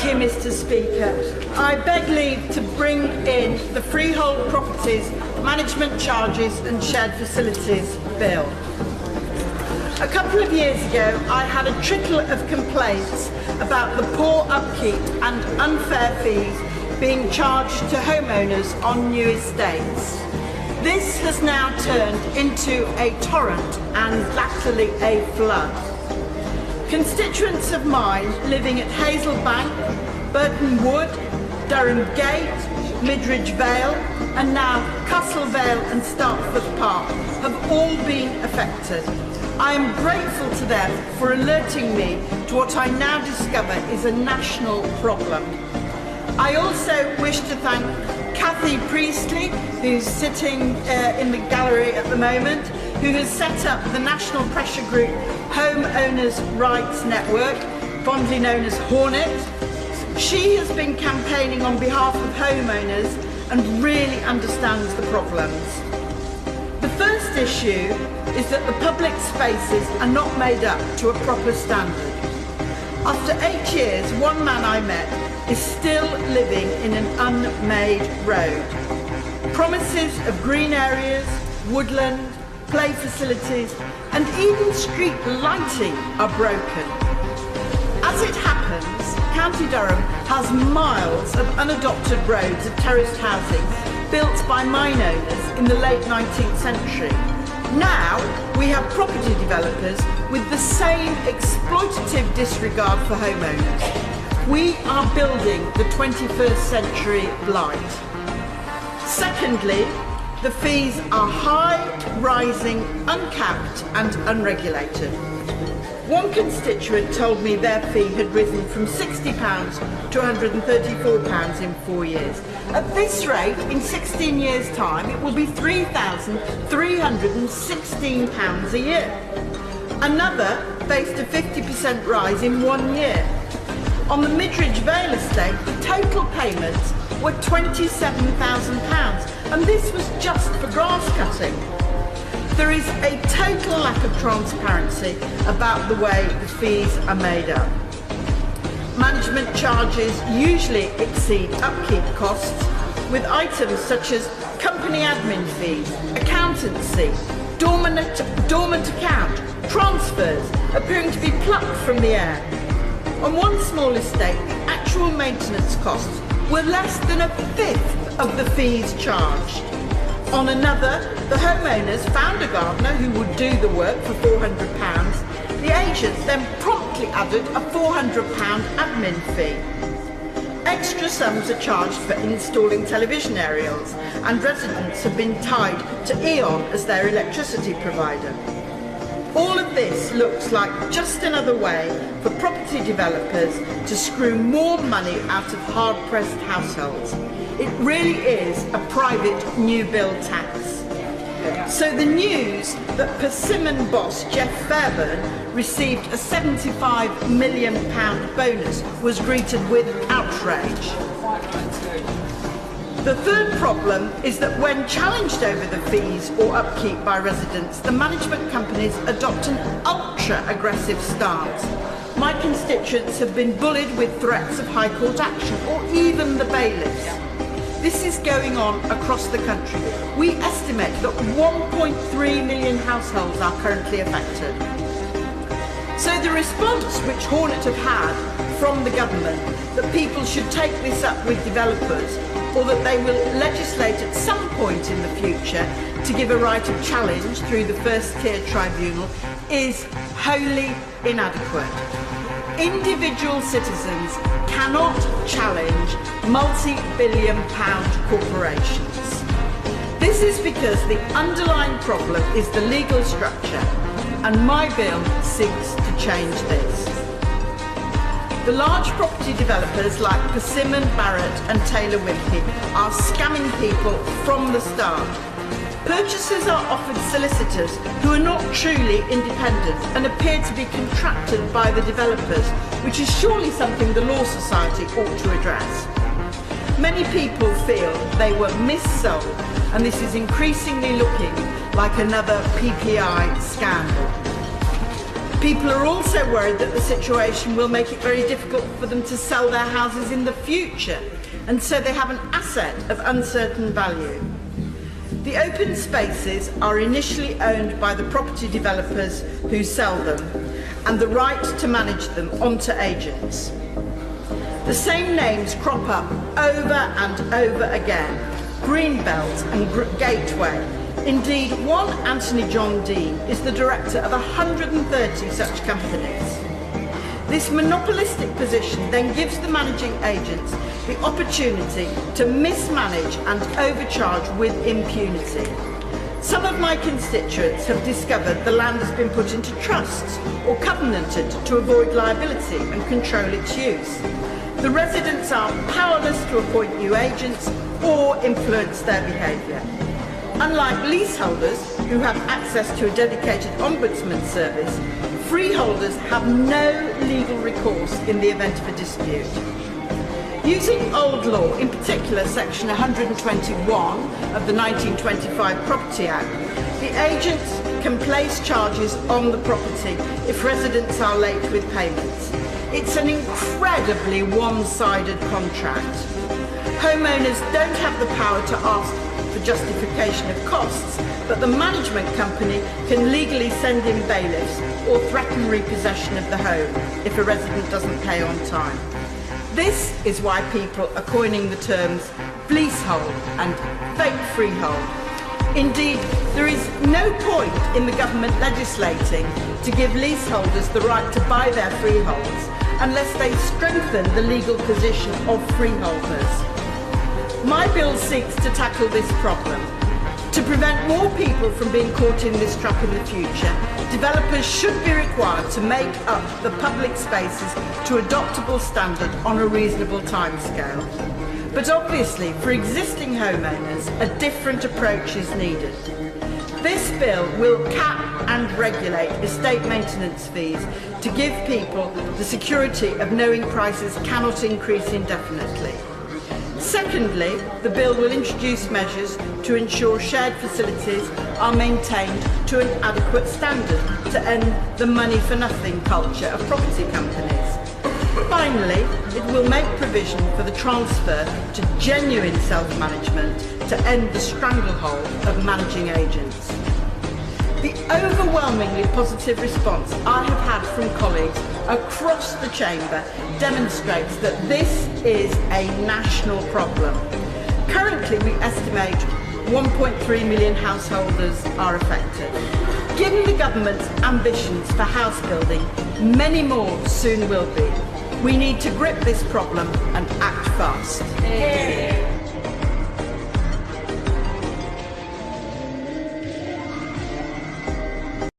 Thank you, Mr. Speaker. I beg leave to bring in the Freehold Properties Management Charges and Shared Facilities Bill. A couple of years ago, I had a trickle of complaints about the poor upkeep and unfair fees being charged to homeowners on new estates. This has now turned into a torrent and latterly a flood. Constituents of mine living at Hazelbank, Burton Wood, Durham Gate, Midridge Vale and now Castle Vale and Startford Park have all been affected. I am grateful to them for alerting me to what I now discover is a national problem. I also wish to thank Kathy Priestley, who's sitting in the gallery at the moment, who has set up the national pressure group Homeowners Rights Network, fondly known as Hornet. She has been campaigning on behalf of homeowners and really understands the problems. The first issue is that the public spaces are not made up to a proper standard. After 8 years, one man I met is still living in an unmade road. Promises of green areas, woodland, play facilities and even street lighting are broken. As it happens, County Durham has miles of unadopted roads of terraced housing built by mine owners in the late 19th century. Now we have property developers with the same exploitative disregard for homeowners. We are building the 21st century blight. Secondly, the fees are high, rising, uncapped and unregulated. One constituent told me their fee had risen from £60 to £134 in 4 years. At this rate, in 16 years' time, it will be £3,316 a year. Another faced a 50% rise in 1 year. On the Midridge Vale estate, the total payments were £27,000, and this was just for grass cutting. There is a total lack of transparency about the way the fees are made up. Management charges usually exceed upkeep costs, with items such as company admin fees, accountancy, dormant account, transfers appearing to be plucked from the air. On one small estate, the actual maintenance costs were less than a fifth of the fees charged. On another, the homeowners found a gardener who would do the work for £400. The agent then promptly added a £400 admin fee. Extra sums are charged for installing television aerials, and residents have been tied to E.ON as their electricity provider. All of this looks like just another way for property developers to screw more money out of hard-pressed households. It really is a private new build tax. So the news that Persimmon boss Jeff Fairburn received a £75 million bonus was greeted with outrage. The third problem is that when challenged over the fees or upkeep by residents, the management companies adopt an ultra-aggressive stance. My constituents have been bullied with threats of High Court action or even the bailiffs. This is going on across the country. We estimate that 1.3 million households are currently affected. So the response which Hornet have had from the government that people should take this up with developers, or that they will legislate at some point in the future to give a right of challenge through the first tier tribunal, is wholly inadequate. Individual citizens cannot challenge multi-billion-pound corporations. This is because the underlying problem is the legal structure, and my bill seeks to change this. The large property developers like Persimmon, Barrett and Taylor Wimpey are scamming people from the start. Purchasers are offered solicitors who are not truly independent and appear to be contracted by the developers, which is surely something the Law Society ought to address. Many people feel they were missold, and this is increasingly looking like another PPI scandal. People are also worried that the situation will make it very difficult for them to sell their houses in the future, and so they have an asset of uncertain value. The open spaces are initially owned by the property developers who sell them, and the right to manage them onto agents. The same names crop up over and over again: Greenbelt and Gateway. Indeed, one Anthony John Dean is the director of 130 such companies. This monopolistic position then gives the managing agents the opportunity to mismanage and overcharge with impunity. Some of my constituents have discovered the land has been put into trusts or covenanted to avoid liability and control its use. The residents are powerless to appoint new agents or influence their behaviour. Unlike leaseholders, who have access to a dedicated ombudsman service, freeholders have no legal recourse in the event of a dispute. Using old law, in particular section 121 of the 1925 Property Act, the agents can place charges on the property if residents are late with payments. It's an incredibly one-sided contract. Homeowners don't have the power to ask for justification of costs, but the management company can legally send in bailiffs or threaten repossession of the home if a resident doesn't pay on time. This is why people are coining the terms leasehold and fake freehold. Indeed, there is no point in the government legislating to give leaseholders the right to buy their freeholds unless they strengthen the legal position of freeholders. My bill seeks to tackle this problem. To prevent more people from being caught in this trap in the future, developers should be required to make up the public spaces to adoptable standard on a reasonable timescale. But obviously, for existing homeowners, a different approach is needed. This bill will cap and regulate estate maintenance fees to give people the security of knowing prices cannot increase indefinitely. Secondly, the bill will introduce measures to ensure shared facilities are maintained to an adequate standard to end the money-for-nothing culture of property companies. Finally, it will make provision for the transfer to genuine self-management to end the stranglehold of managing agents. The overwhelmingly positive response I have had from colleagues across the chamber demonstrates that this is a national problem. Currently, we estimate 1.3 million householders are affected. Given the government's ambitions for house building, many more soon will be. We need to grip this problem and act fast.